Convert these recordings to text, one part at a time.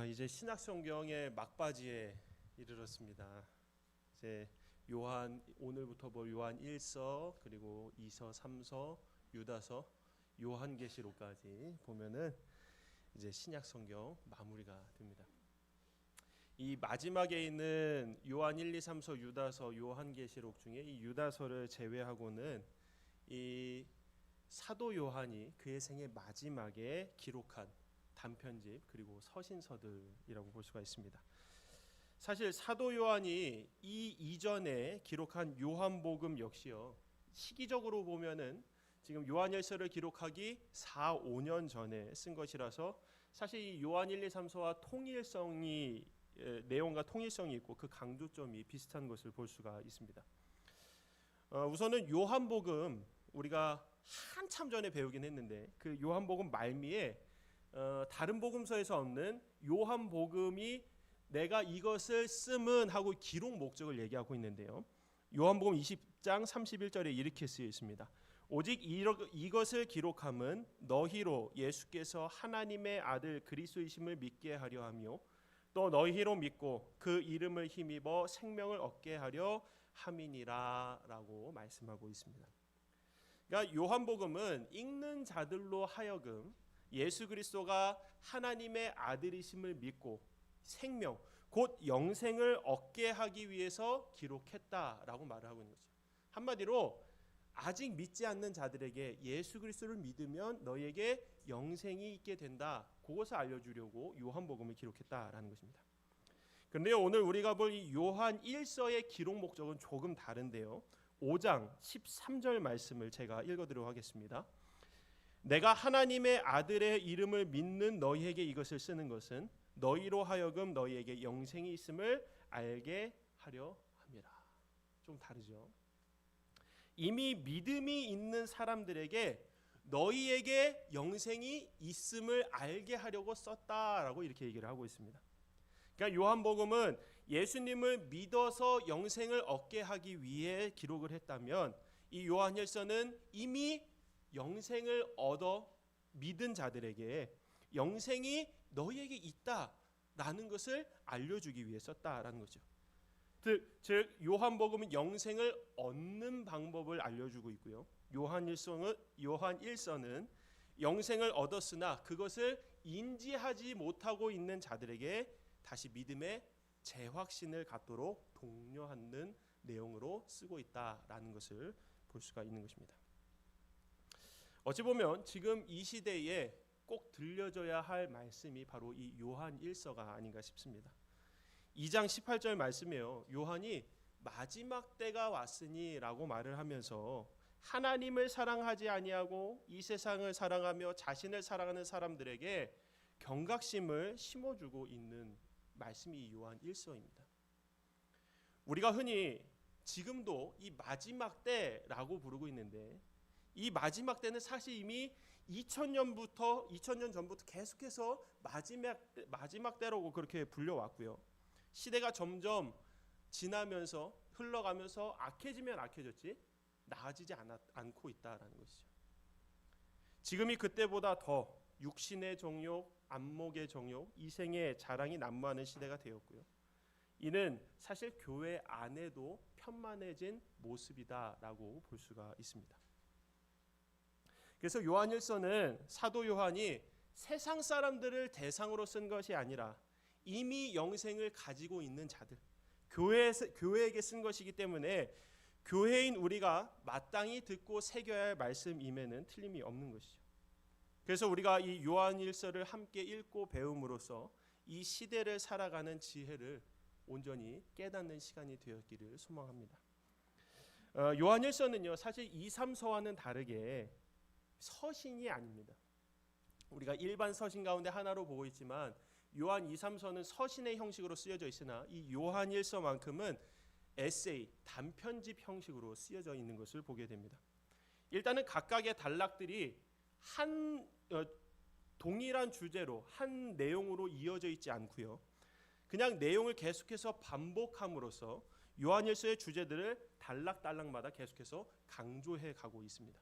이제 신약 성경의 막바지에 이르렀습니다. 이제 오늘부터 요한 1서 그리고 2서, 3서, 유다서, 요한계시록까지 보면은 이제 신약 성경 마무리가 됩니다. 이 마지막에 있는 요한 1, 2, 3서, 유다서, 요한계시록 중에 이 유다서를 제외하고는 이 사도 요한이 그의 생의 마지막에 기록한 단편집 그리고 서신서들이라고 볼 수가 있습니다. 사실 사도 요한이 이 이전에 기록한 요한복음 역시요, 시기적으로 보면은 지금 요한일서를 기록하기 4, 5년 전에 쓴 것이라서 사실 이 요한 1, 2, 3서와 내용과 통일성이 있고 그 강조점이 비슷한 것을 볼 수가 있습니다. 우선은 요한복음 우리가 한참 전에 배우긴 했는데 그 요한복음 말미에 다른 복음서에서 없는 요한복음이 내가 이것을 쓰면 하고 기록 목적을 얘기하고 있는데요. 요한복음 20장 31절에 이렇게 쓰여 있습니다. 오직 이것을 기록함은 너희로 예수께서 하나님의 아들 그리스도이심을 믿게 하려 하며 또 너희로 믿고 그 이름을 힘입어 생명을 얻게 하려 함이니라 라고 말씀하고 있습니다. 그러니까 요한복음은 읽는 자들로 하여금 예수 그리스도가 하나님의 아들이심을 믿고 생명, 곧 영생을 얻게 하기 위해서 기록했다라고 말을 하고 있는 거죠. 한마디로 아직 믿지 않는 자들에게 예수 그리스도를 믿으면 너에게 영생이 있게 된다, 그것을 알려주려고 요한복음을 기록했다라는 것입니다. 그런데 오늘 우리가 볼 이 요한 1서의 기록 목적은 조금 다른데요. 5장 13절 말씀을 제가 읽어드리도록 하겠습니다. 내가 하나님의 아들의 이름을 믿는 너희에게 이것을 쓰는 것은 너희로 하여금 너희에게 영생이 있음을 알게 하려 함이라. 좀 다르죠. 이미 믿음이 있는 사람들에게 너희에게 영생이 있음을 알게 하려고 썼다라고 이렇게 얘기를 하고 있습니다. 그러니까 요한복음은 예수님을 믿어서 영생을 얻게 하기 위해 기록을 했다면 이 요한일서는 이미 영생을 얻어 믿은 자들에게 영생이 너희에게 있다라는 것을 알려주기 위해 썼다라는 거죠. 즉 요한복음은 영생을 얻는 방법을 알려주고 있고요. 요한일서는 영생을 얻었으나 그것을 인지하지 못하고 있는 자들에게 다시 믿음의 재확신을 갖도록 독려하는 내용으로 쓰고 있다라는 것을 볼 수가 있는 것입니다. 어찌 보면 지금 이 시대에 꼭 들려져야 할 말씀이 바로 이 요한 1서가 아닌가 싶습니다. 2장 18절 말씀이에요. 요한이 마지막 때가 왔으니 라고 말을 하면서 하나님을 사랑하지 아니하고 이 세상을 사랑하며 자신을 사랑하는 사람들에게 경각심을 심어주고 있는 말씀이 요한 1서입니다. 우리가 흔히 지금도 이 마지막 때라고 부르고 있는데 이 마지막 때는 사실 이미 2000년 전부터 계속해서 마지막 때라고 그렇게 불려왔고요. 시대가 점점 지나면서 흘러가면서 악해지면 악해졌지 나아지지 않고 있다라는 것이죠. 지금이 그때보다 더 육신의 정욕, 안목의 정욕, 이생의 자랑이 난무하는 시대가 되었고요. 이는 사실 교회 안에도 편만해진 모습이다라고 볼 수가 있습니다. 그래서 요한일서는 사도 요한이 세상 사람들을 대상으로 쓴 것이 아니라 이미 영생을 가지고 있는 자들, 교회에게 쓴 것이기 때문에 교회인 우리가 마땅히 듣고 새겨야 할 말씀임에는 틀림이 없는 것이죠. 그래서 우리가 이 요한일서를 함께 읽고 배움으로써 이 시대를 살아가는 지혜를 온전히 깨닫는 시간이 되었기를 소망합니다. 요한일서는요, 사실 2, 3서와는 다르게 서신이 아닙니다. 우리가 일반 서신 가운데 하나로 보고 있지만 요한 2, 3서는 서신의 형식으로 쓰여져 있으나 이 요한 1서만큼은 에세이, 단편집 형식으로 쓰여져 있는 것을 보게 됩니다. 일단은 각각의 단락들이 동일한 주제로 한 내용으로 이어져 있지 않고요. 그냥 내용을 계속해서 반복함으로써 요한 1서의 주제들을 단락마다 계속해서 강조해 가고 있습니다.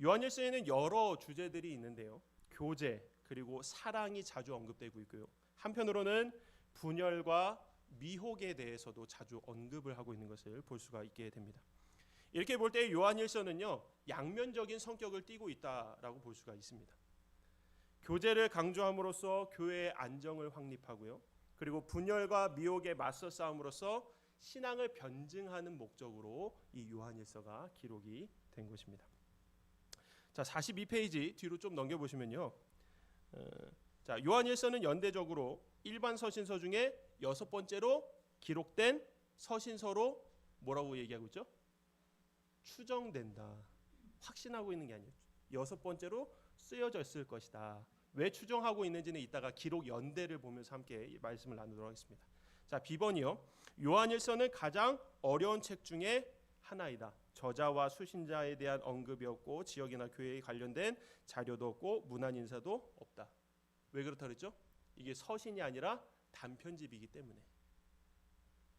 요한일서에는 여러 주제들이 있는데요. 교제, 그리고 사랑이 자주 언급되고 있고요. 한편으로는 분열과 미혹에 대해서도 자주 언급을 하고 있는 것을 볼 수가 있게 됩니다. 이렇게 볼 때 요한일서는요, 양면적인 성격을 띠고 있다라고 볼 수가 있습니다. 교제를 강조함으로써 교회의 안정을 확립하고요. 그리고 분열과 미혹에 맞서 싸움으로써 신앙을 변증하는 목적으로 이 요한일서가 기록이 된 것입니다. 자, 42페이지 뒤로 좀 넘겨보시면요. 자, 요한일서는 연대적으로 일반 서신서 중에 6번째로 기록된 서신서로 뭐라고 얘기하고 있죠? 추정된다. 확신하고 있는 게 아니에요. 6번째로 쓰여졌을 것이다. 왜 추정하고 있는지는 이따가 기록 연대를 보면서 함께 말씀을 나누도록 하겠습니다. 자, B번이요. 요한일서는 가장 어려운 책 중에 하나이다. 저자와 수신자에 대한 언급이 없고 지역이나 교회에 관련된 자료도 없고 문안 인사도 없다. 왜 그렇다 그랬죠? 이게 서신이 아니라 단편집이기 때문에.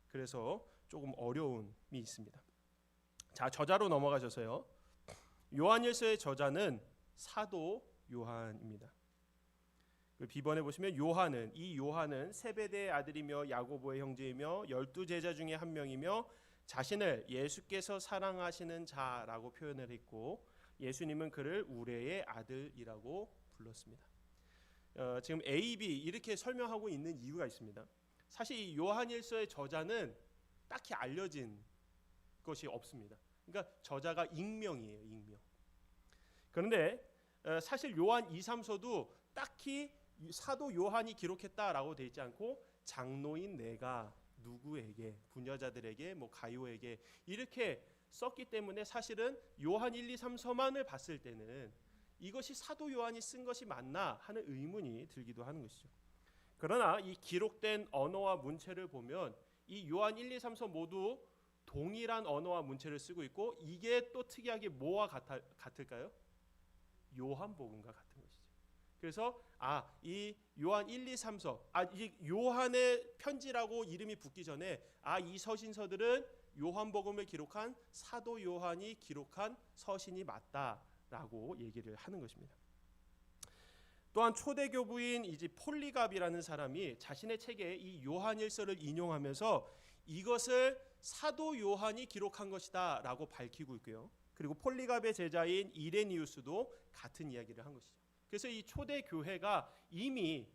그래서 조금 어려움이 있습니다. 자, 저자로 넘어가셔서요. 요한일서의 저자는 사도 요한입니다. B번에 보시면 이 요한은 세베대의 아들이며 야고보의 형제이며 12제자 중에 한 명이며 자신을 예수께서 사랑하시는 자라고 표현을 했고 예수님은 그를 우레의 아들이라고 불렀습니다. 지금 A, B 이렇게 설명하고 있는 이유가 있습니다. 사실 이 요한일서의 저자는 딱히 알려진 것이 없습니다. 그러니까 저자가 익명이에요. 익명. 그런데 사실 요한 2, 3서도 딱히 사도 요한이 기록했다라고 되어 있지 않고 장로인 내가 누구에게, 부녀자들에게, 가요에게 이렇게 썼기 때문에 사실은 요한 1, 2, 3서만을 봤을 때는 이것이 사도 요한이 쓴 것이 맞나 하는 의문이 들기도 하는 것이죠. 그러나 이 기록된 언어와 문체를 보면 이 요한 1, 2, 3서 모두 동일한 언어와 문체를 쓰고 있고 이게 또 특이하게 뭐와 같을까요? 요한복음과 같은 것이죠. 그래서 이 요한 1, 2, 3서 이 요한의 편지라고 이름이 붙기 전에 이 서신서들은 요한복음을 기록한 사도 요한이 기록한 서신이 맞다라고 얘기를 하는 것입니다. 또한 초대교부인 이제 폴리갑이라는 사람이 자신의 책에 이 요한일서를 인용하면서 이것을 사도 요한이 기록한 것이다라고 밝히고 있고요. 그리고 폴리갑의 제자인 이레니우스도 같은 이야기를 한 것이죠. 그래서 이 초대 교회가 이미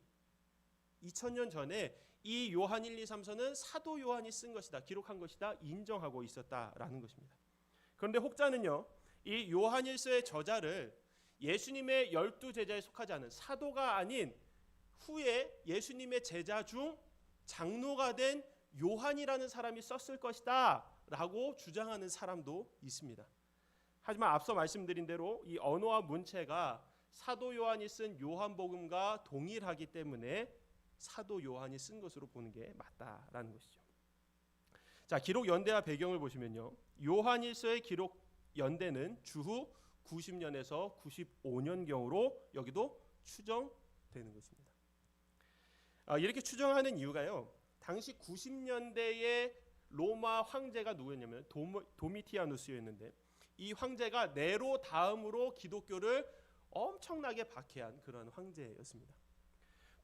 2000년 전에 이 요한 1, 2, 3서는 사도 요한이 쓴 것이다, 기록한 것이다 인정하고 있었다라는 것입니다. 그런데 혹자는요, 이 요한일서의 저자를 예수님의 12제자에 속하지 않은 사도가 아닌 후에 예수님의 제자 중 장로가 된 요한이라는 사람이 썼을 것이다 라고 주장하는 사람도 있습니다. 하지만 앞서 말씀드린 대로 이 언어와 문체가 사도 요한이 쓴 요한복음과 동일하기 때문에 사도 요한이 쓴 것으로 보는 게 맞다라는 것이죠. 자, 기록 연대와 배경을 보시면요. 요한일서의 기록 연대는 주후 90년에서 95년경으로 여기도 추정되는 것입니다. 이렇게 추정하는 이유가요. 당시 90년대의 로마 황제가 누구였냐면 도미티아누스였는데 이 황제가 네로 다음으로 기독교를 엄청나게 박해한 그런 황제였습니다.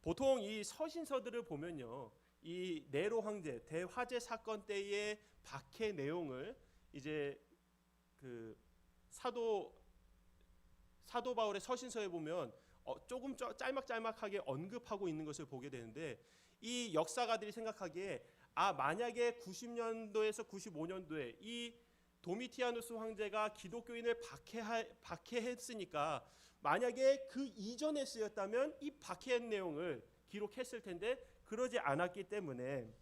보통 이 서신서들을 보면요, 이 네로 황제 대화재 사건 때의 박해 내용을 이제 그 사도 바울의 서신서에 보면 조금 짤막짤막하게 언급하고 있는 것을 보게 되는데 이 역사가들이 생각하기에 만약에 90년도에서 95년도에 이 도미티아누스 황제가 기독교인을 박해했으니까 만약에 그 이전에 쓰였다면 이 박해한 내용을 기록했을 텐데 그러지 않았기 때문에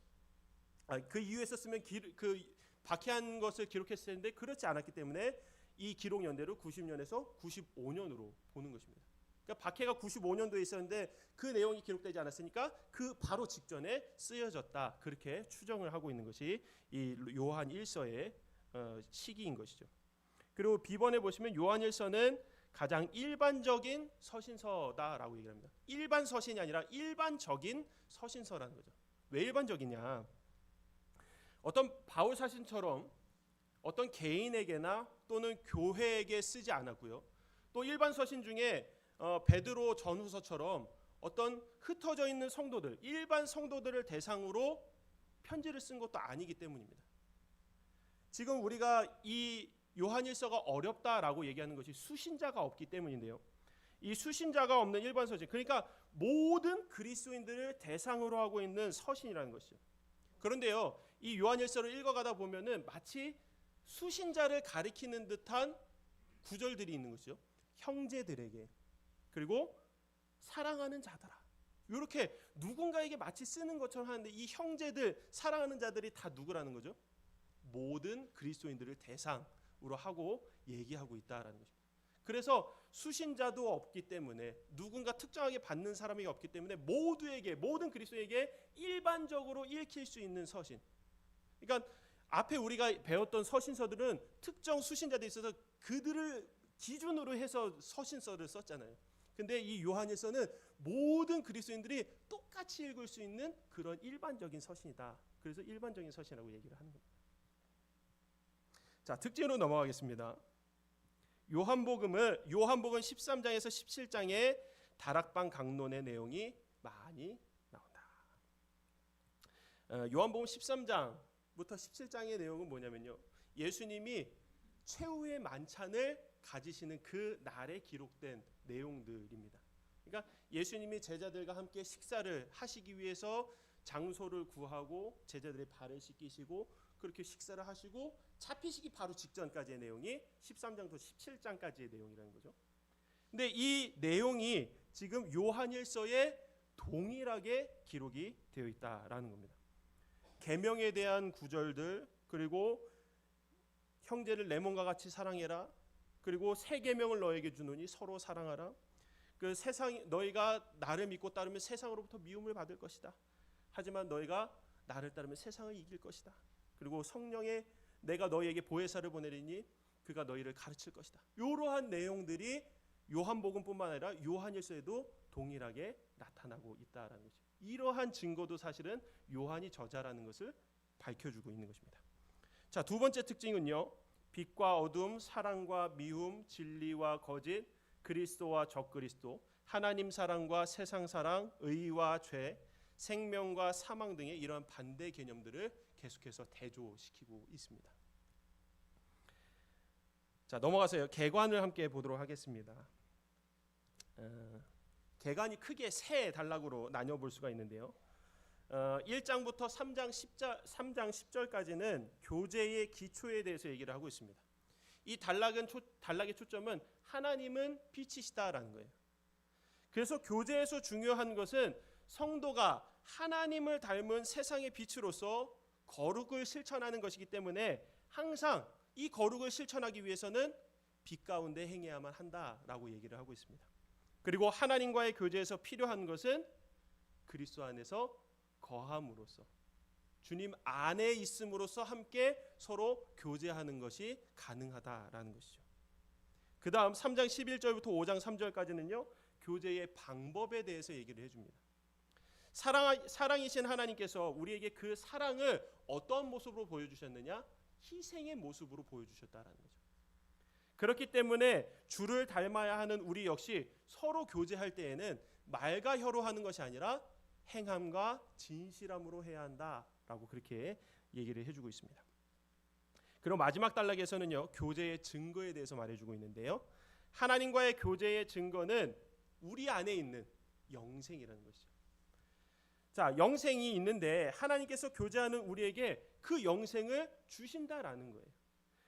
그 이후에 썼으면 그 박해한 것을 기록했을 텐데 그렇지 않았기 때문에 이 기록 연대로 90년에서 95년으로 보는 것입니다. 그러니까 박해가 95년도에 있었는데 그 내용이 기록되지 않았으니까 그 바로 직전에 쓰여졌다. 그렇게 추정을 하고 있는 것이 이 요한 1서의 시기인 것이죠. 그리고 B번에 보시면 요한 1서는 가장 일반적인 서신서다라고 얘기합니다. 일반 서신이 아니라 일반적인 서신서라는 거죠. 왜 일반적이냐? 어떤 바울 사신처럼 어떤 개인에게나 또는 교회에게 쓰지 않았고요. 또 일반 서신 중에 베드로 전후서처럼 어떤 흩어져 있는 성도들, 일반 성도들을 대상으로 편지를 쓴 것도 아니기 때문입니다. 지금 우리가 이 요한일서가 어렵다라고 얘기하는 것이 수신자가 없기 때문인데요. 이 수신자가 없는 일반 서신, 그러니까 모든 그리스도인들을 대상으로 하고 있는 서신이라는 것이죠. 그런데요, 이 요한일서를 읽어가다 보면은 마치 수신자를 가리키는 듯한 구절들이 있는 것이죠. 형제들에게, 그리고 사랑하는 자들아, 이렇게 누군가에게 마치 쓰는 것처럼 하는데, 이 형제들, 사랑하는 자들이 다 누구라는 거죠? 모든 그리스도인들을 대상으로 하고 얘기하고 있다라는 것입니다. 그래서 수신자도 없기 때문에, 누군가 특정하게 받는 사람이 없기 때문에 모두에게, 모든 그리스도에게 일반적으로 읽힐 수 있는 서신. 그러니까 앞에 우리가 배웠던 서신서들은 특정 수신자들이 있어서 그들을 기준으로 해서 서신서를 썼잖아요. 근데 이 요한일서는 모든 그리스도인들이 똑같이 읽을 수 있는 그런 일반적인 서신이다. 그래서 일반적인 서신이라고 얘기를 하는 겁니다. 자, 특징으로 넘어가겠습니다. 요한복음 13장에서 17장에 다락방 강론의 내용이 많이 나온다. 요한복음 13장부터 17장의 내용은 뭐냐면요, 예수님이 최후의 만찬을 가지시는 그 날에 기록된 내용들입니다. 그러니까 예수님이 제자들과 함께 식사를 하시기 위해서 장소를 구하고 제자들의 발을 씻기시고 그렇게 식사를 하시고 잡히시기 바로 직전까지의 내용이 13장부터 17장까지의 내용이라는 거죠. 근데 이 내용이 지금 요한일서에 동일하게 기록이 되어 있다라는 겁니다. 계명에 대한 구절들, 그리고 형제를 내 몸과 같이 사랑해라, 그리고 새 계명을 너에게 주노니 서로 사랑하라, 그 세상, 너희가 나를 믿고 따르면 세상으로부터 미움을 받을 것이다, 하지만 너희가 나를 따르면 세상을 이길 것이다, 그리고 성령의 내가 너희에게 보혜사를 보내리니 그가 너희를 가르칠 것이다. 이러한 내용들이 요한복음뿐만 아니라 요한일서에도 동일하게 나타나고 있다라는 것이죠. 이러한 증거도 사실은 요한이 저자라는 것을 밝혀주고 있는 것입니다. 자, 두 번째 특징은요, 빛과 어둠, 사랑과 미움, 진리와 거짓, 그리스도와 적그리스도, 하나님 사랑과 세상 사랑, 의와 죄, 생명과 사망 등의 이러한 반대 개념들을 계속해서 대조시키고 있습니다. 자, 넘어가서 개관을 함께 보도록 하겠습니다. 개관이 크게 세 단락으로 나뉘어볼 수가 있는데요. 1장부터 3장 10절까지는 교제의 기초에 대해서 얘기를 하고 있습니다. 이 단락의 초점은 하나님은 빛이시다라는 거예요. 그래서 교제에서 중요한 것은 성도가 하나님을 닮은 세상의 빛으로서 거룩을 실천하는 것이기 때문에 항상 이 거룩을 실천하기 위해서는 빛 가운데 행해야만 한다라고 얘기를 하고 있습니다. 그리고 하나님과의 교제에서 필요한 것은 그리스도 안에서 거함으로써, 주님 안에 있음으로써 함께 서로 교제하는 것이 가능하다라는 것이죠. 그 다음 3장 11절부터 5장 3절까지는요, 교제의 방법에 대해서 얘기를 해줍니다. 사랑이신 하나님께서 우리에게 그 사랑을 어떤 모습으로 보여주셨느냐? 희생의 모습으로 보여주셨다라는 거죠. 그렇기 때문에 주를 닮아야 하는 우리 역시 서로 교제할 때에는 말과 혀로 하는 것이 아니라 행함과 진실함으로 해야 한다라고 그렇게 얘기를 해주고 있습니다. 그리고 마지막 단락에서는요, 교제의 증거에 대해서 말해주고 있는데요, 하나님과의 교제의 증거는 우리 안에 있는 영생이라는 것이죠. 자, 영생이 있는데 하나님께서 교제하는 우리에게 그 영생을 주신다라는 거예요.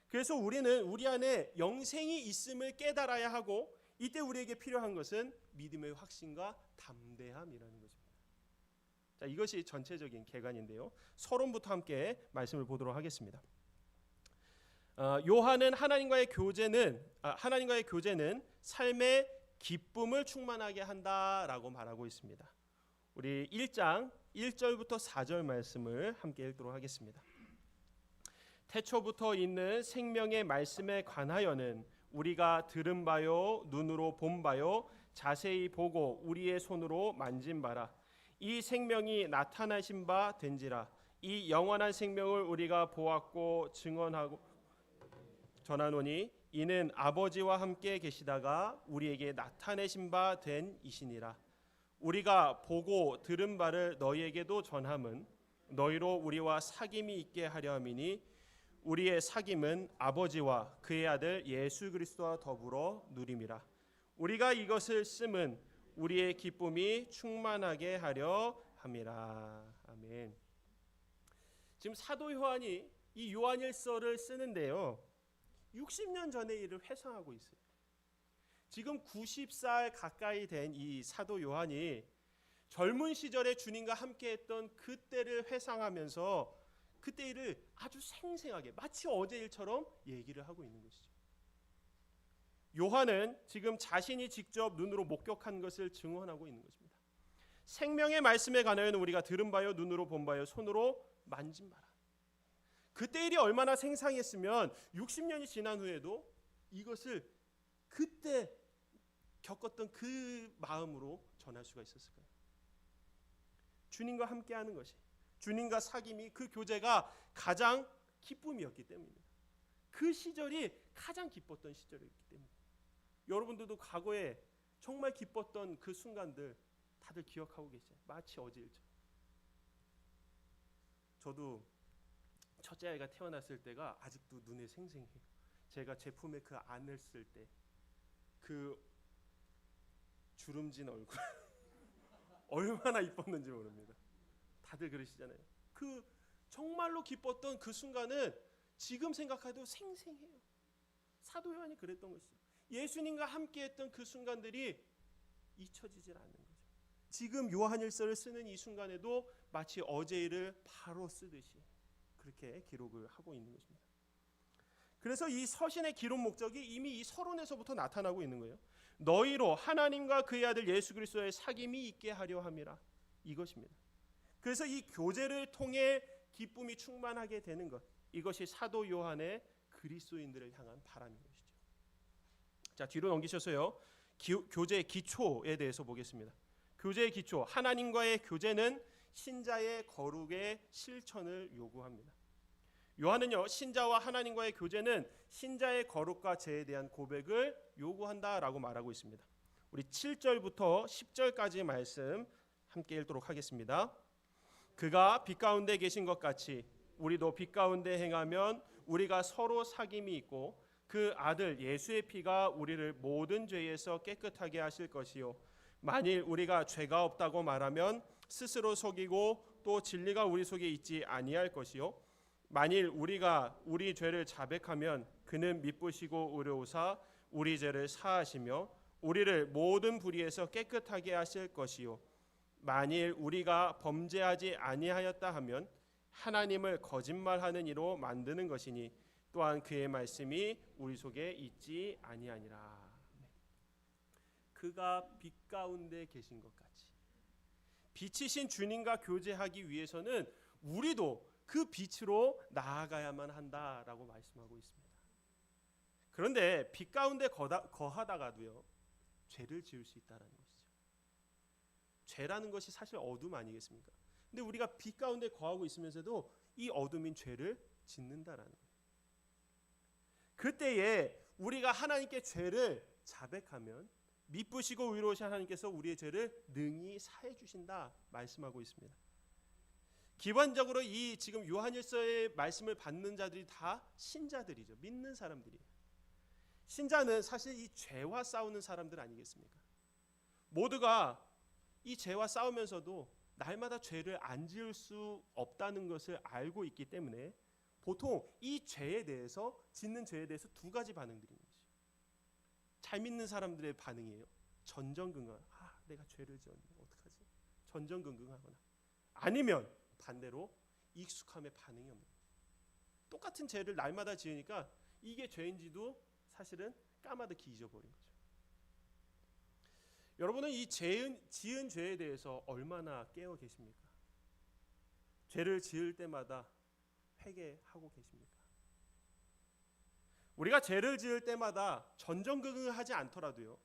그래서 우리는 우리 안에 영생이 있음을 깨달아야 하고, 이때 우리에게 필요한 것은 믿음의 확신과 담대함이라는 것입니다. 자, 이것이 전체적인 개관인데요, 서론부터 함께 말씀을 보도록 하겠습니다. 요한은 하나님과의 교제는 삶의 기쁨을 충만하게 한다라고 말하고 있습니다. 우리 1장 1절부터 4절 말씀을 함께 읽도록 하겠습니다. 태초부터 있는 생명의 말씀에 관하여는 우리가 들은 바요, 눈으로 본 바요, 자세히 보고 우리의 손으로 만진 바라. 이 생명이 나타나신 바 된지라. 이 영원한 생명을 우리가 보았고 증언하고 전하노니 이는 아버지와 함께 계시다가 우리에게 나타내신 바 된 이시니라. 우리가 보고 들은 바를 너희에게도 전함은 너희로 우리와 사귐이 있게 하려 함이니 우리의 사귐은 아버지와 그의 아들 예수 그리스도와 더불어 누림이라. 우리가 이것을 쓰면 우리의 기쁨이 충만하게 하려 함이라. 아멘. 지금 사도 요한이 이 요한일서를 쓰는데요, 60년 전의 일을 회상하고 있어요. 지금 90살 가까이 된 이 사도 요한이 젊은 시절에 주님과 함께했던 그때를 회상하면서 그때 일을 아주 생생하게 마치 어제 일처럼 얘기를 하고 있는 것이죠. 요한은 지금 자신이 직접 눈으로 목격한 것을 증언하고 있는 것입니다. 생명의 말씀에 관하여는 우리가 들은 바요, 눈으로 본 바요, 손으로 만진 바라. 그때 일이 얼마나 생생했으면 60년이 지난 후에도 이것을 그때 겪었던 그 마음으로 전할 수가 있었을까요? 주님과 함께하는 것이, 주님과 사귐이, 그 교제가 가장 기쁨이었기 때문입니다. 그 시절이 가장 기뻤던 시절이었기 때문입니다. 여러분들도 과거에 정말 기뻤던 그 순간들 다들 기억하고 계시죠? 마치 어제 일처럼. 저도 첫째 아이가 태어났을 때가 아직도 눈에 생생해요. 제가 제 품에 그 안을 쓸 때 그 주름진 얼굴 얼마나 이뻤는지 모릅니다. 다들 그러시잖아요. 그 정말로 기뻤던 그 순간은 지금 생각해도 생생해요. 사도 요한이 그랬던 것이죠. 예수님과 함께했던 그 순간들이 잊혀지질 않는 거죠. 지금 요한일서를 쓰는 이 순간에도 마치 어제 일을 바로 쓰듯이 그렇게 기록을 하고 있는 것입니다. 그래서 이 서신의 기록 목적이 이미 이 서론에서부터 나타나고 있는 거예요. 너희로 하나님과 그의 아들 예수 그리스도의 사귐이 있게 하려 함이라. 이것입니다. 그래서 이 교제를 통해 기쁨이 충만하게 되는 것, 이것이 사도 요한의 그리스도인들을 향한 바람인 것이죠. 자, 뒤로 넘기셔서요, 교제의 기초에 대해서 보겠습니다. 교제의 기초, 하나님과의 교제는 신자의 거룩의 실천을 요구합니다. 요한은요, 신자와 하나님과의 교제는 신자의 거룩과 죄에 대한 고백을 요구한다라고 말하고 있습니다. 우리 7절부터 10절까지 말씀 함께 읽도록 하겠습니다. 그가 빛 가운데 계신 것 같이 우리도 빛 가운데 행하면 우리가 서로 사귐이 있고 그 아들 예수의 피가 우리를 모든 죄에서 깨끗하게 하실 것이요, 만일 우리가 죄가 없다고 말하면 스스로 속이고 또 진리가 우리 속에 있지 아니할 것이요, 만일 우리가 우리 죄를 자백하면 그는 미쁘시고 의로우사 우리 죄를 사하시며 우리를 모든 불의에서 깨끗하게 하실 것이요, 만일 우리가 범죄하지 아니하였다 하면 하나님을 거짓말하는 이로 만드는 것이니 또한 그의 말씀이 우리 속에 있지 아니하니라. 그가 빛 가운데 계신 것 같이 빛이신 주님과 교제하기 위해서는 우리도 그 빛으로 나아가야만 한다라고 말씀하고 있습니다. 그런데 빛 가운데 거하다가도요, 죄를 지을 수 있다는 것이죠. 죄라는 것이 사실 어둠 아니겠습니까? 근데 우리가 빛 가운데 거하고 있으면서도 이 어둠인 죄를 짓는다라는 거예요. 그때에 우리가 하나님께 죄를 자백하면 미쁘시고 의로우신 하나님께서 우리의 죄를 능히 사해 주신다 말씀하고 있습니다. 기본적으로 이 지금 요한일서의 말씀을 받는 자들이 다 신자들이죠. 믿는 사람들이에요. 신자는 사실 이 죄와 싸우는 사람들 아니겠습니까? 모두가 이 죄와 싸우면서도 날마다 죄를 안 지을 수 없다는 것을 알고 있기 때문에 보통 이 죄에 대해서, 짓는 죄에 대해서 두 가지 반응들인 거죠. 잘 믿는 사람들의 반응이에요. 전전긍긍. 내가 죄를 지었네. 어떡하지? 전전긍긍하거나, 아니면 반대로 익숙함의 반응이 없는 거예요. 똑같은 죄를 날마다 지으니까 이게 죄인지도 사실은 까마득히 잊어버린 거죠. 여러분은 이 지은 죄에 대해서 얼마나 깨어 계십니까? 죄를 지을 때마다 회개하고 계십니까? 우리가 죄를 지을 때마다 전전긍긍을 하지 않더라도요,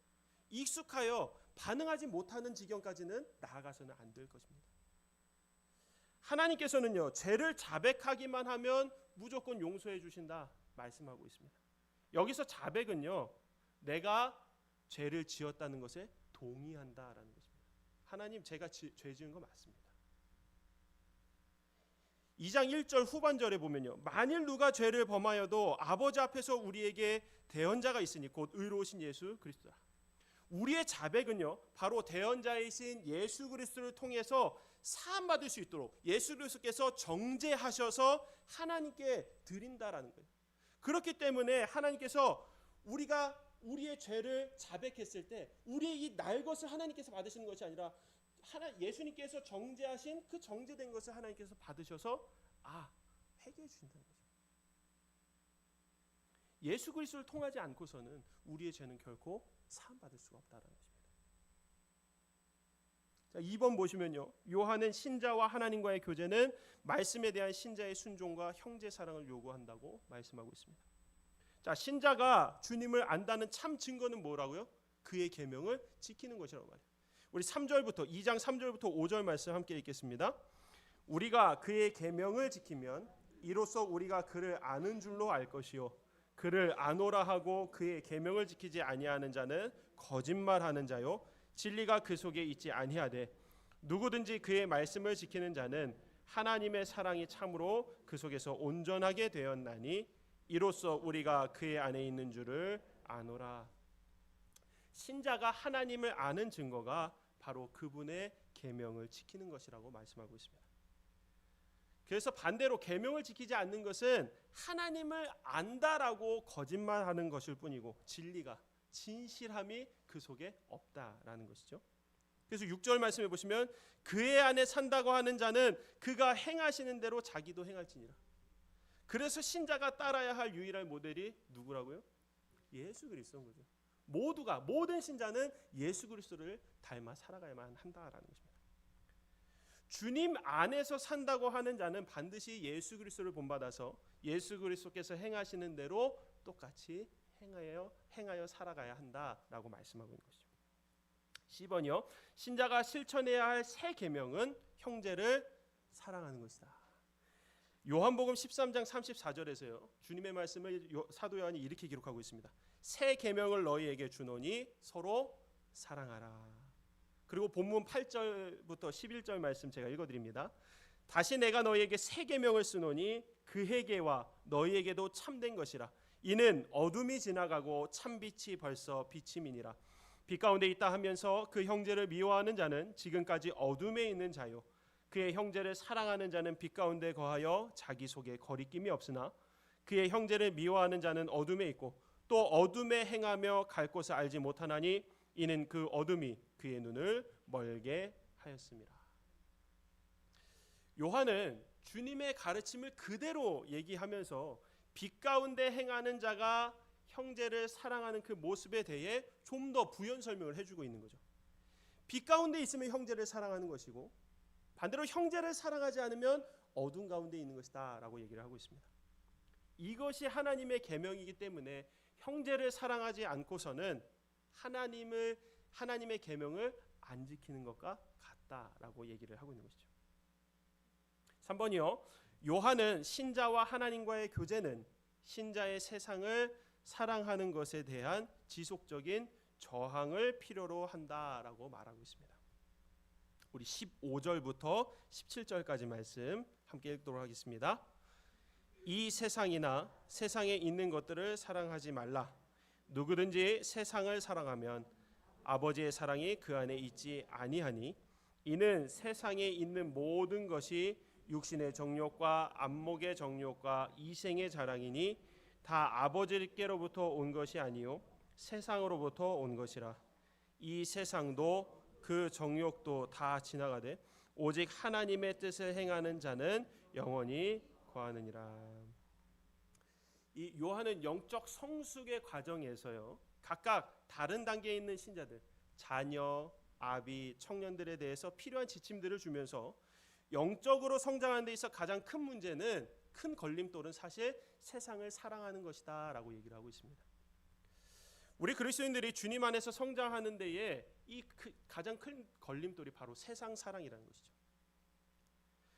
익숙하여 반응하지 못하는 지경까지는 나아가서는 안 될 것입니다. 하나님께서는요, 죄를 자백하기만 하면 무조건 용서해 주신다 말씀하고 있습니다. 여기서 자백은요, 내가 죄를 지었다는 것에 동의한다라는 것입니다. 하나님, 제가 죄 지은 거 맞습니다. 2장 1절 후반절에 보면요, 만일 누가 죄를 범하여도 아버지 앞에서 우리에게 대언자가 있으니 곧 의로우신 예수 그리스도라. 우리의 자백은요, 바로 대언자이신 예수 그리스도를 통해서 사함받을 수 있도록 예수 그리스도께서 정죄하셔서 하나님께 드린다라는 거예요. 그렇기 때문에 하나님께서 우리가 우리의 죄를 자백했을 때 우리의 이 날 것을 하나님께서 받으시는 것이 아니라 예수님께서 정죄하신 그 정죄된 것을 하나님께서 받으셔서 회개해 주신다는 거죠. 예수 그리스도를 통하지 않고서는 우리의 죄는 결코 사함 받을 수가 없다는 것입니다. 자, 2번 보시면요, 요한은 신자와 하나님과의 교제는 말씀에 대한 신자의 순종과 형제 사랑을 요구한다고 말씀하고 있습니다. 자, 신자가 주님을 안다는 참 증거는 뭐라고요? 그의 계명을 지키는 것이라고 말해요. 우리 3절부터 2장 3절부터 5절 말씀 함께 읽겠습니다. 우리가 그의 계명을 지키면 이로써 우리가 그를 아는 줄로 알 것이요 그를 아노라 하고 그의 계명을 지키지 아니하는 자는 거짓말하는 자요 진리가 그 속에 있지 아니하되 누구든지 그의 말씀을 지키는 자는 하나님의 사랑이 참으로 그 속에서 온전하게 되었나니 이로써 우리가 그의 안에 있는 줄을 아노라. 신자가 하나님을 아는 증거가 바로 그분의 계명을 지키는 것이라고 말씀하고 있습니다. 그래서 반대로 계명을 지키지 않는 것은 하나님을 안다라고 거짓말하는 것일 뿐이고 진리가 진실함이 그 속에 없다라는 것이죠. 그래서 6절 말씀해 보시면 그의 안에 산다고 하는 자는 그가 행하시는 대로 자기도 행할지니라. 그래서 신자가 따라야 할 유일한 모델이 누구라고요? 예수 그리스도인 거죠. 모든 신자는 예수 그리스도를 닮아 살아가야만 한다라는 것입니다. 주님 안에서 산다고 하는 자는 반드시 예수 그리스도를 본받아서 예수 그리스도께서 행하시는 대로 똑같이 행하여 살아가야 한다라고 말씀하고 있는 것이죠. 10번이요. 신자가 실천해야 할 새 계명은 형제를 사랑하는 것이다. 요한복음 13장 34절에서요. 주님의 말씀을 사도 요한이 이렇게 기록하고 있습니다. 새 계명을 너희에게 주노니 서로 사랑하라. 그리고 본문 8절부터 11절 말씀 제가 읽어드립니다. 다시 내가 너희에게 새 계명을 쓰노니 그에게와 너희에게도 참된 것이라. 이는 어둠이 지나가고 참빛이 벌써 비침이니라. 빛 가운데 있다 하면서 그 형제를 미워하는 자는 지금까지 어둠에 있는 자요 그의 형제를 사랑하는 자는 빛 가운데 거하여 자기 속에 거리낌이 없으나 그의 형제를 미워하는 자는 어둠에 있고 또 어둠에 행하며 갈 곳을 알지 못하나니 이는 그 어둠이 그의 눈을 멀게 하였습니다. 요한은 주님의 가르침을 그대로 얘기하면서 빛 가운데 행하는 자가 형제를 사랑하는 그 모습에 대해 좀 더 부연 설명을 해주고 있는 거죠. 빛 가운데 있으면 형제를 사랑하는 것이고 반대로 형제를 사랑하지 않으면 어둠 가운데 있는 것이다 라고 얘기를 하고 있습니다. 이것이 하나님의 계명이기 때문에 형제를 사랑하지 않고서는 하나님의 계명을 안 지키는 것과 같다라고 얘기를 하고 있는 것이죠. 3번이요. 요한은 신자와 하나님과의 교제는 신자의 세상을 사랑하는 것에 대한 지속적인 저항을 필요로 한다라고 말하고 있습니다. 우리 15절부터 17절까지 말씀 함께 읽도록 하겠습니다. 이 세상이나 세상에 있는 것들을 사랑하지 말라. 누구든지 세상을 사랑하면 아버지의 사랑이 그 안에 있지 아니하니 이는 세상에 있는 모든 것이 육신의 정욕과 안목의 정욕과 이생의 자랑이니 다 아버지께로부터 온 것이 아니요 세상으로부터 온 것이라. 이 세상도 그 정욕도 다 지나가되 오직 하나님의 뜻을 행하는 자는 영원히 거하느니라. 이 요한은 영적 성숙의 과정에서요 각각 다른 단계에 있는 신자들, 자녀, 아비, 청년들에 대해서 필요한 지침들을 주면서 영적으로 성장하는 데 있어 가장 큰 문제는 큰 걸림돌은 사실 세상을 사랑하는 것이다 라고 얘기를 하고 있습니다. 우리 그리스도인들이 주님 안에서 성장하는 데에 가장 큰 걸림돌이 바로 세상 사랑이라는 것이죠.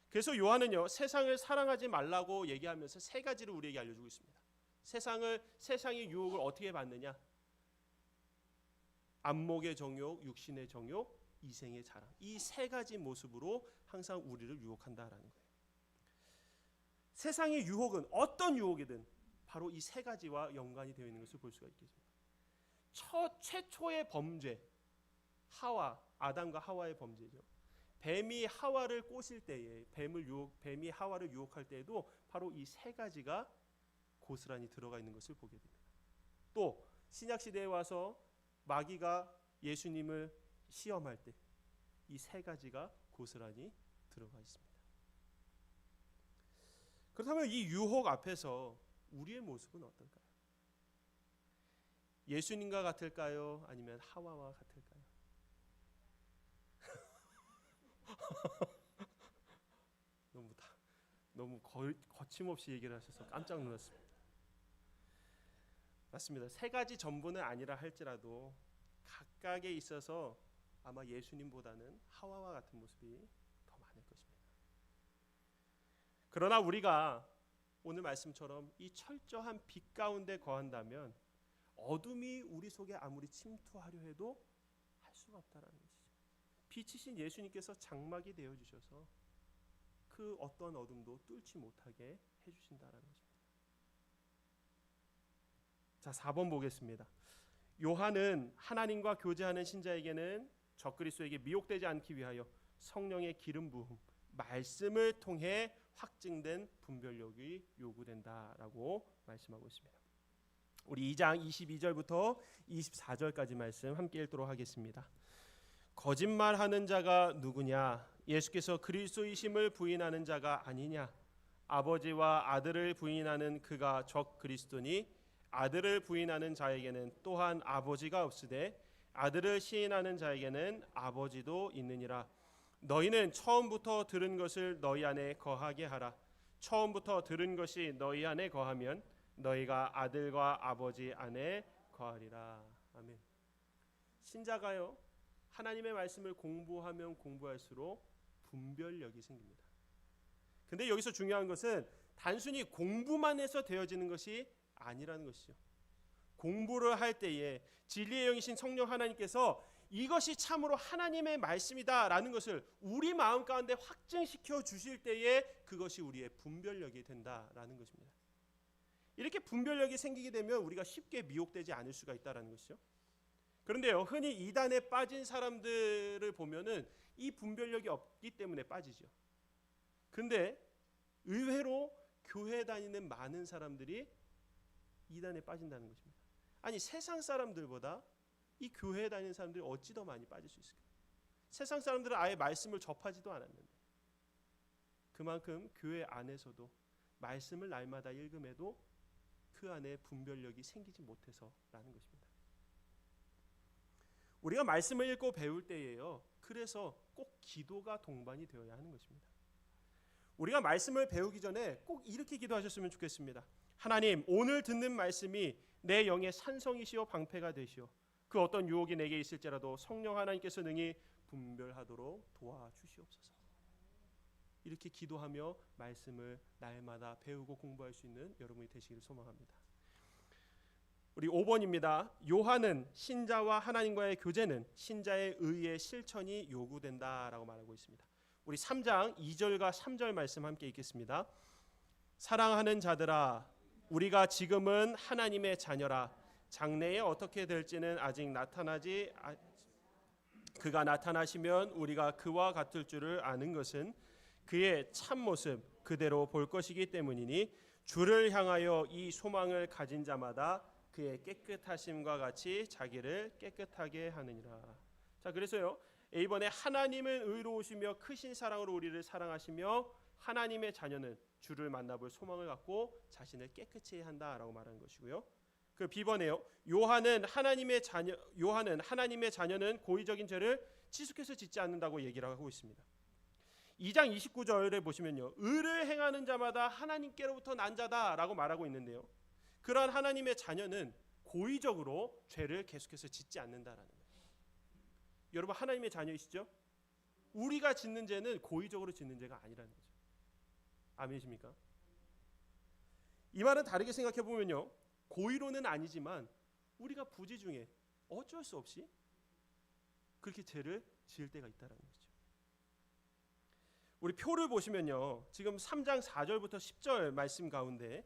그래서 요한은요 세상을 사랑하지 말라고 얘기하면서 세 가지를 우리에게 알려주고 있습니다. 세상의 유혹을 어떻게 받느냐? 안목의 정욕, 육신의 정욕, 이생의 자랑. 이 세 가지 모습으로 항상 우리를 유혹한다라는 거예요. 세상의 유혹은 어떤 유혹이든 바로 이 세 가지와 연관이 되어 있는 것을 볼 수가 있겠습니다. 최초의 범죄, 아담과 하와의 범죄죠. 뱀이 하와를 꼬실 때에 뱀이 하와를 유혹할 때에도 바로 이 세 가지가 고스란히 들어가 있는 것을 보게 됩니다. 또 신약 시대에 와서 마귀가 예수님을 시험할 때 이 세 가지가 고스란히 들어가 있습니다. 그렇다면 이 유혹 앞에서 우리의 모습은 어떨까요? 예수님과 같을까요? 아니면 하와와 같을까요? 너무 거침없이 얘기를 하셔서 깜짝 놀랐습니다. 맞습니다. 세 가지 전부는 아니라 할지라도 각각에 있어서 아마 예수님보다는 하와와 같은 모습이 더 많을 것입니다. 그러나 우리가 오늘 말씀처럼 이 철저한 빛 가운데 거한다면 어둠이 우리 속에 아무리 침투하려 해도 할 수가 없다라는 것이죠. 빛이신 예수님께서 장막이 되어 주셔서 그 어떠한 어둠도 뚫지 못하게 해주신다라는 것입니다. 자, 4번 보겠습니다. 요한은 하나님과 교제하는 신자에게는 적그리스도에게 미혹되지 않기 위하여 성령의 기름 부음, 말씀을 통해 확증된 분별력이 요구된다라고 말씀하고 있습니다. 우리 2장 22절부터 24절까지 말씀 함께 읽도록 하겠습니다. 거짓말하는 자가 누구냐? 예수께서 그리스도이심을 부인하는 자가 아니냐? 아버지와 아들을 부인하는 그가 적그리스도니 아들을 부인하는 자에게는 또한 아버지가 없으되 아들을 시인하는 자에게는 아버지도 있느니라. 너희는 처음부터 들은 것을 너희 안에 거하게 하라. 처음부터 들은 것이 너희 안에 거하면 너희가 아들과 아버지 안에 거하리라. 아멘. 신자가요, 하나님의 말씀을 공부하면 공부할수록 분별력이 생깁니다. 근데 여기서 중요한 것은 단순히 공부만 해서 되어지는 것이 아니라는 것이죠. 공부를 할 때에 진리의 영이신 성령 하나님께서 이것이 참으로 하나님의 말씀이다라는 것을 우리 마음 가운데 확증시켜 주실 때에 그것이 우리의 분별력이 된다라는 것입니다. 이렇게 분별력이 생기게 되면 우리가 쉽게 미혹되지 않을 수가 있다라는 것이죠. 그런데요, 흔히 이단에 빠진 사람들을 보면은 이 분별력이 없기 때문에 빠지죠. 근데 의외로 교회 다니는 많은 사람들이 이단에 빠진다는 것입니다. 아니, 세상 사람들보다 이 교회에 다니는 사람들이 어찌 더 많이 빠질 수 있을까요? 세상 사람들은 아예 말씀을 접하지도 않았는데 그만큼 교회 안에서도 말씀을 날마다 읽음에도 그 안에 분별력이 생기지 못해서라는 것입니다. 우리가 말씀을 읽고 배울 때에요, 그래서 꼭 기도가 동반이 되어야 하는 것입니다. 우리가 말씀을 배우기 전에 꼭 이렇게 기도하셨으면 좋겠습니다. 하나님, 오늘 듣는 말씀이 내 영의 산성이시오 방패가 되시오. 그 어떤 유혹이 내게 있을지라도 성령 하나님께서 능히 분별하도록 도와주시옵소서. 이렇게 기도하며 말씀을 날마다 배우고 공부할 수 있는 여러분이 되시기를 소망합니다. 우리 5번입니다. 요한은 신자와 하나님과의 교제는 신자의 의의 실천이 요구된다라고 말하고 있습니다. 우리 3장 2절과 3절 말씀 함께 읽겠습니다. 사랑하는 자들아, 우리가 지금은 하나님의 자녀라. 장래에 어떻게 될지는 아직 그가 나타나시면 우리가 그와 같을 줄을 아는 것은 그의 참모습 그대로 볼 것이기 때문이니 주를 향하여 이 소망을 가진 자마다 그의 깨끗하심과 같이 자기를 깨끗하게 하느니라. 자, 그래서요, 이번에 하나님은 의로우시며 크신 사랑으로 우리를 사랑하시며 하나님의 자녀는 주를 만나볼 소망을 갖고 자신을 깨끗이 한다라고 말하는 것이고요. 그 B번에요. 요한은 하나님의 자녀는 고의적인 죄를 지속해서 짓지 않는다고 얘기를 하고 있습니다. 2장 29절에 보시면요, 의를 행하는 자마다 하나님께로부터 난 자다라고 말하고 있는데요, 그러한 하나님의 자녀는 고의적으로 죄를 계속해서 짓지 않는다라는 거예요. 여러분, 하나님의 자녀이시죠? 우리가 짓는 죄는 고의적으로 짓는 죄가 아니라는 거죠. 아멘이십니까? 이 말은 다르게 생각해 보면요, 고의로는 아니지만 우리가 부지 중에 어쩔 수 없이 그렇게 죄를 지을 때가 있다는 거죠. 우리 표를 보시면요, 지금 3장 4절부터 10절 말씀 가운데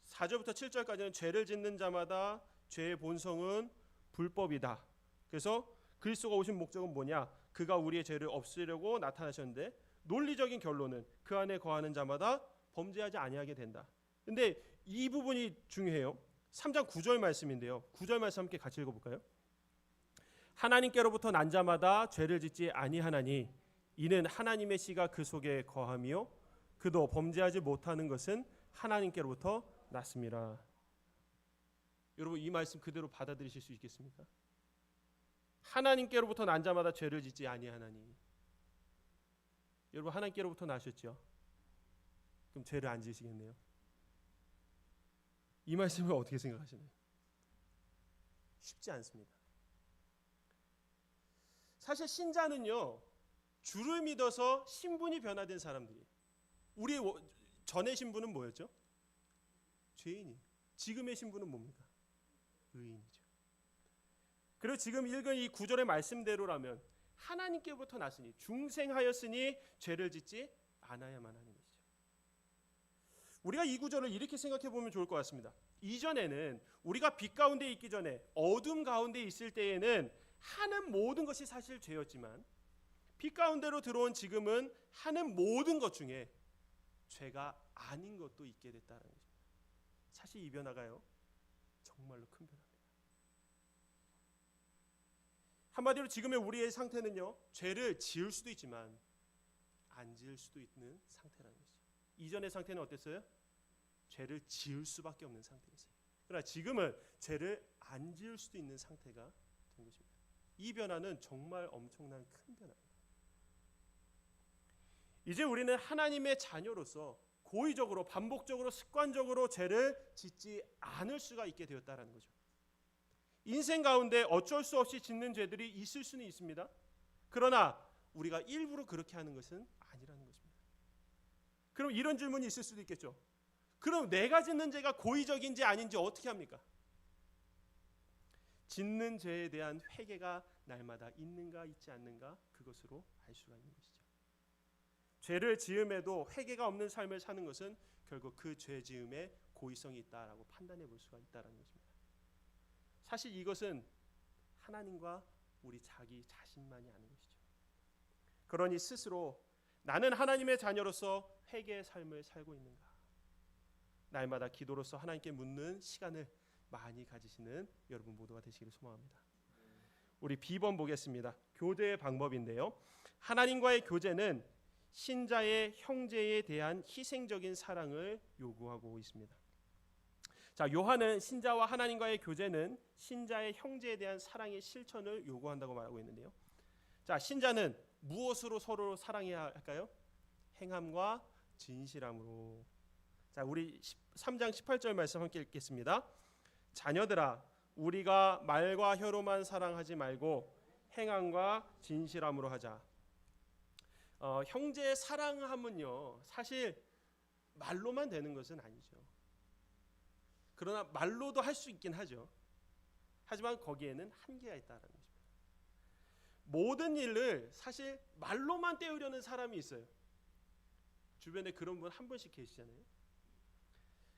4절부터 7절까지는 죄를 짓는 자마다 죄의 본성은 불법이다. 그래서 그리스도가 오신 목적은 뭐냐? 그가 우리의 죄를 없애려고 나타나셨는데 논리적인 결론은 그 안에 거하는 자마다 범죄하지 아니하게 된다. 근데 이 부분이 중요해요. 3장 9절 말씀인데요. 9절 말씀 함께 같이 읽어볼까요? 하나님께로부터 난 자마다 죄를 짓지 아니하나니 이는 하나님의 씨가 그 속에 거함이요 그도 범죄하지 못하는 것은 하나님께로부터 났습니다. 여러분, 이 말씀 그대로 받아들이실 수 있겠습니까? 하나님께로부터 난 자마다 죄를 짓지 아니하나니. 여러분, 하나님께로부터 나셨죠? 그럼 죄를 안 지으시겠네요. 이 말씀을 어떻게 생각하시나요? 쉽지 않습니다. 사실 신자는요, 주를 믿어서 신분이 변화된 사람들이. 우리의 전의 신분은 뭐였죠? 죄인이. 지금의 신분은 뭡니까? 의인이죠. 그리고 지금 읽은 이 구절의 말씀대로라면 하나님께로부터 났으니 중생하였으니 죄를 짓지 않아야만 하는 것이죠. 우리가 이 구절을 이렇게 생각해 보면 좋을 것 같습니다. 이전에는 우리가 빛 가운데 있기 전에 어둠 가운데 있을 때에는 하는 모든 것이 사실 죄였지만 빛 가운데로 들어온 지금은 하는 모든 것 중에 죄가 아닌 것도 있게 됐다는 것입니다. 사실 이 변화가요, 정말로 큰 변화입니다. 한마디로 지금의 우리의 상태는요, 죄를 지을 수도 있지만 안 지을 수도 있는 상태라는 것이죠. 이전의 상태는 어땠어요? 죄를 지을 수밖에 없는 상태였어요. 그러나 지금은 죄를 안 지을 수도 있는 상태가 된 것입니다. 이 변화는 정말 엄청난 큰 변화입니다. 이제 우리는 하나님의 자녀로서 고의적으로 반복적으로 습관적으로 죄를 짓지 않을 수가 있게 되었다는 거죠. 인생 가운데 어쩔 수 없이 짓는 죄들이 있을 수는 있습니다. 그러나 우리가 일부러 그렇게 하는 것은 아니라는 것입니다. 그럼 이런 질문이 있을 수도 있겠죠. 그럼 내가 짓는 죄가 고의적인지 아닌지 어떻게 합니까? 짓는 죄에 대한 회개가 날마다 있는가 있지 않는가, 그것으로 알 수가 있는 것이죠. 죄를 지음에도 회개가 없는 삶을 사는 것은 결국 그 죄 지음에 고의성이 있다라고 판단해 볼 수가 있다는 것입니다. 사실 이것은 하나님과 우리 자기 자신만이 아는 것이죠. 그러니 스스로 나는 하나님의 자녀로서 회개의 삶을 살고 있는가, 날마다 기도로서 하나님께 묻는 시간을 많이 가지시는 여러분 모두가 되시기를 소망합니다. 우리 B번 보겠습니다. 교제의 방법인데요, 하나님과의 교제는 신자의 형제에 대한 희생적인 사랑을 요구하고 있습니다. 자, 요한은 신자와 하나님과의 교제는 신자의 형제에 대한 사랑의 실천을 요구한다고 말하고 있는데요. 자, 신자는 무엇으로 서로 사랑해야 할까요? 행함과 진실함으로. 자, 우리 3장 18절 말씀 함께 읽겠습니다. 자녀들아, 우리가 말과 혀로만 사랑하지 말고 행함과 진실함으로 하자. 형제의 사랑함은요, 사실 말로만 되는 것은 아니죠. 그러나 말로도 할 수 있긴 하죠. 하지만 거기에는 한계가 있다는 것입니다. 모든 일을 사실 말로만 때우려는 사람이 있어요. 주변에 그런 분 한 분씩 계시잖아요.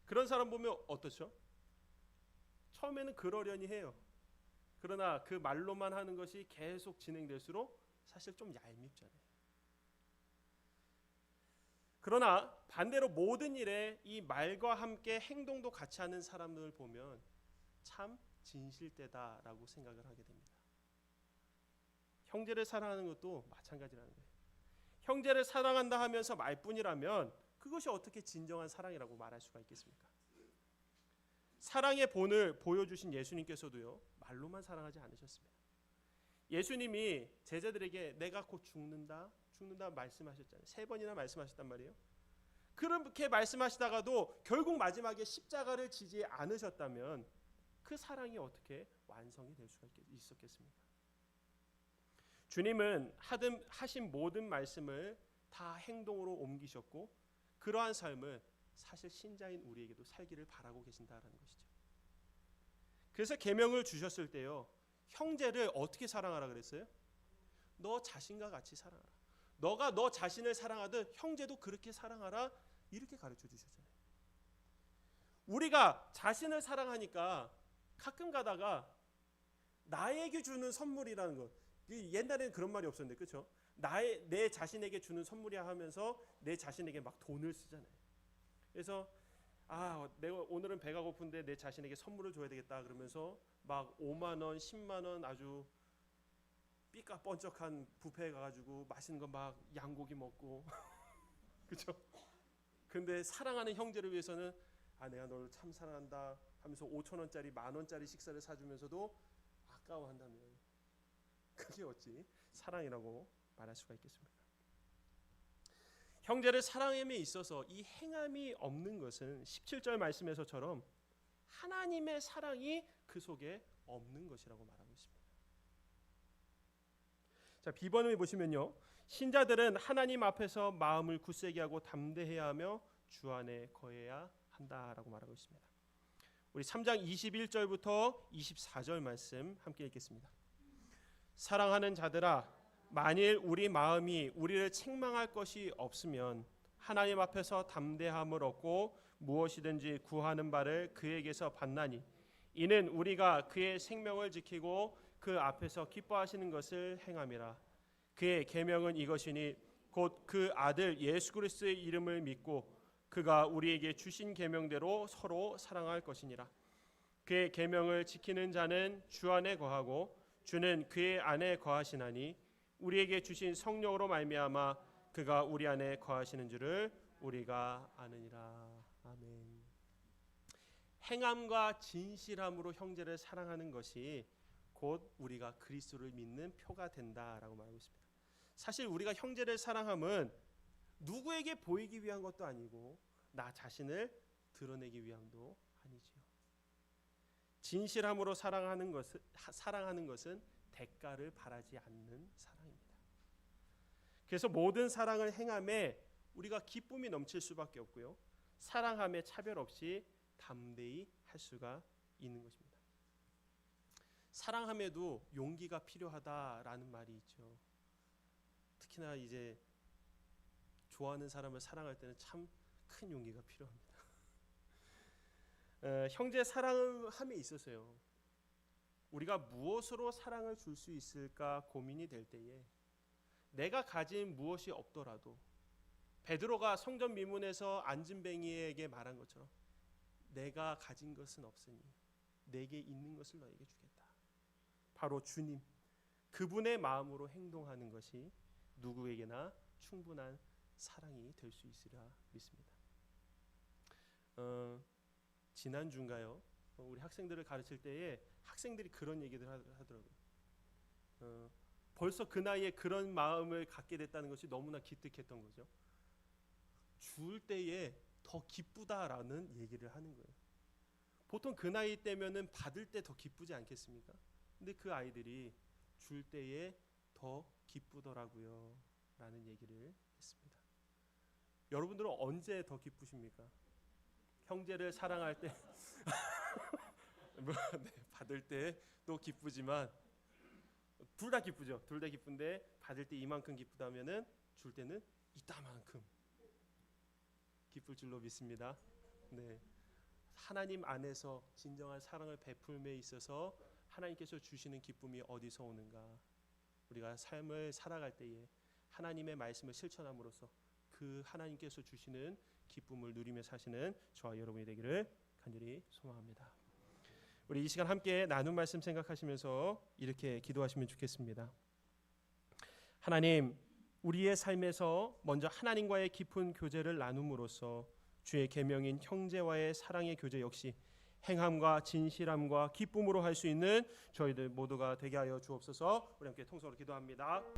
그런 사람 보면 어떻죠? 처음에는 그러려니 해요. 그러나 그 말로만 하는 것이 계속 진행될수록 사실 좀 얄밉잖아요. 그러나 반대로 모든 일에 이 말과 함께 행동도 같이 하는 사람들을 보면 참 진실되다라고 생각을 하게 됩니다. 형제를 사랑하는 것도 마찬가지라는 거예요. 형제를 사랑한다 하면서 말뿐이라면 그것이 어떻게 진정한 사랑이라고 말할 수가 있겠습니까? 사랑의 본을 보여주신 예수님께서도요, 말로만 사랑하지 않으셨습니다. 예수님이 제자들에게 내가 곧 죽는다 말씀하셨잖아요. 3번이나 말씀하셨단 말이에요. 그렇게 말씀하시다가도 결국 마지막에 십자가를 지지 않으셨다면 그 사랑이 어떻게 완성이 될 수가 있었겠습니까? 주님은 하신 모든 말씀을 다 행동으로 옮기셨고 그러한 삶을 사실 신자인 우리에게도 살기를 바라고 계신다라는 것이죠. 그래서 계명을 주셨을 때요, 형제를 어떻게 사랑하라 그랬어요? 너 자신과 같이 사랑하라. 너가 너 자신을 사랑하듯 형제도 그렇게 사랑하라, 이렇게 가르쳐 주셨잖아요. 우리가 자신을 사랑하니까 가끔 가다가 나에게 주는 선물이라는 것, 옛날에는 그런 말이 없었는데, 그렇죠? 내 자신에게 주는 선물이야 하면서 내 자신에게 막 돈을 쓰잖아요. 그래서 내가 오늘은 배가 고픈데 내 자신에게 선물을 줘야 되겠다 그러면서 막 5만 원, 10만 원 아주 삐까뻔쩍한 뷔페에 가가지고 맛있는 거 막 양고기 먹고 그렇죠? 근데 사랑하는 형제를 위해서는 내가 너를 참 사랑한다 하면서 5천 원짜리, 1만 원짜리 식사를 사주면서도 아까워한다면 그게 어찌 사랑이라고 말할 수가 있겠습니까? 형제를 사랑함에 있어서 이 행함이 없는 것은 17절 말씀에서처럼 하나님의 사랑이 그 속에 없는 것이라고 말하고 있습니다. 자, B번을 보시면요, 신자들은 하나님 앞에서 마음을 굳세게 하고 담대해야 하며 주 안에 거해야 한다라고 말하고 있습니다. 우리 3장 21절부터 24절 말씀 함께 읽겠습니다. 사랑하는 자들아, 만일 우리 마음이 우리를 책망할 것이 없으면 하나님 앞에서 담대함을 얻고 무엇이든지 구하는 바를 그에게서 받나니 이는 우리가 그의 생명을 지키고 그 앞에서 기뻐하시는 것을 행함이라. 그의 계명은 이것이니 곧 그 아들 예수 그리스도의 이름을 믿고 그가 우리에게 주신 계명대로 서로 사랑할 것이니라. 그의 계명을 지키는 자는 주 안에 거하고 주는 그의 안에 거하시나니 우리에게 주신 성령으로 말미암아 그가 우리 안에 거하시는 줄을 우리가 아느니라. 아멘. 행함과 진실함으로 형제를 사랑하는 것이 곧 우리가 그리스도를 믿는 표가 된다라고 말하고 있습니다. 사실 우리가 형제를 사랑함은 누구에게 보이기 위한 것도 아니고 나 자신을 드러내기 위함도 아니지요. 진실함으로 사랑하는 것은 대가를 바라지 않는 사랑입니다. 그래서 모든 사랑을 행함에 우리가 기쁨이 넘칠 수밖에 없고요, 사랑함에 차별 없이 담대히 할 수가 있는 것입니다. 사랑함에도 용기가 필요하다라는 말이 있죠. 특히나 이제 좋아하는 사람을 사랑할 때는 참 큰 용기가 필요합니다. 형제 사랑함에 있어서요, 우리가 무엇으로 사랑을 줄 수 있을까 고민이 될 때에 내가 가진 무엇이 없더라도 베드로가 성전 미문에서 안진뱅이에게 말한 것처럼 내가 가진 것은 없으니 내게 있는 것을 너에게 주겠다. 바로 주님, 그분의 마음으로 행동하는 것이 누구에게나 충분한 사랑이 될 수 있으리라 믿습니다. 지난주인가요? 우리 학생들을 가르칠 때에 학생들이 그런 얘기를 하더라고요. 벌써 그 나이에 그런 마음을 갖게 됐다는 것이 너무나 기특했던 거죠. 줄 때에 더 기쁘다라는 얘기를 하는 거예요. 보통 그 나이 때면은 받을 때 더 기쁘지 않겠습니까? 근데 그 아이들이 줄 때에 더 기쁘더라고요 라는 얘기를 했습니다. 여러분들은 언제 더 기쁘십니까? 형제를 사랑할 때 받을 때도 기쁘지만 둘 다 기쁘죠. 둘 다 기쁜데 받을 때 이만큼 기쁘다면은 줄 때는 이따만큼 기쁠 줄로 믿습니다. 네, 하나님 안에서 진정한 사랑을 베풀매 있어서 하나님께서 주시는 기쁨이 어디서 오는가? 우리가 삶을 살아갈 때에 하나님의 말씀을 실천함으로써 그 하나님께서 주시는 기쁨을 누리며 사시는 저와 여러분이 되기를 간절히 소망합니다. 우리 이 시간 함께 나눈 말씀 생각하시면서 이렇게 기도하시면 좋겠습니다. 하나님, 우리의 삶에서 먼저 하나님과의 깊은 교제를 나눔으로써 주의 계명인 형제와의 사랑의 교제 역시 행함과 진실함과 기쁨으로 할 수 있는 저희들 모두가 되게 하여 주옵소서. 우리 함께 통성으로 기도합니다.